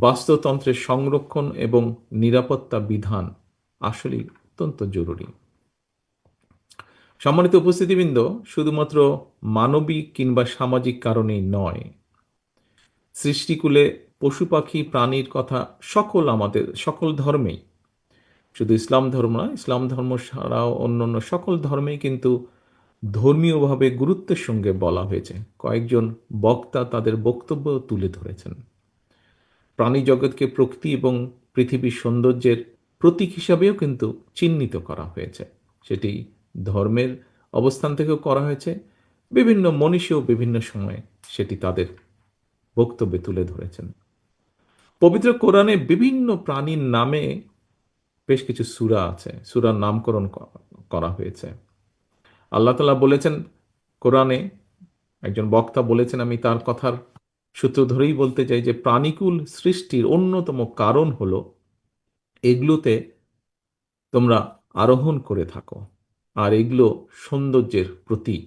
বাস্তুতন্ত্রের সংরক্ষণ এবং নিরাপত্তা বিধান আসলেই অত্যন্ত জরুরি। সম্মানিত উপস্থিতিবৃন্দ, শুধুমাত্র মানবিক কিংবা সামাজিক কারণেই নয়, সৃষ্টিকুলে পশু পাখি প্রাণীর কথা আমাদের সকল ধর্মেই, শুধু ইসলাম ধর্ম নয়, ইসলাম ধর্ম ছাড়াও অন্যান্য সকল ধর্মেই কিন্তু ধর্মীয়ভাবে গুরুত্বের সঙ্গে বলা হয়েছে। কয়েকজন বক্তা তাদের বক্তব্য তুলে ধরেছেন। প্রাণী জগৎকে প্রকৃতি এবং পৃথিবীর সৌন্দর্যের প্রতীক হিসাবেও কিন্তু চিহ্নিত করা হয়েছে। সেটি ধর্মের অবস্থান থেকেও করা হয়েছে। বিভিন্ন মনীষীও বিভিন্ন সময়ে সেটি তাদের বক্তব্যে তুলে ধরেছেন। পবিত্র কোরআনে বিভিন্ন প্রাণীর নামে বেশ কিছু সূরা আছে, সূরার নামকরণ করা হয়েছে। আল্লাহ তাআলা বলেছেন কোরআনে, একজন বক্তা বলেছেন, আমি তার কথার সূত্র ধরেই বলতে চাই যে প্রাণীকুল সৃষ্টির অন্যতম কারণ হলো এগুলোতে তোমরা আরোহণ করে থাকো, আর এগুলো সৌন্দর্যের প্রতীক।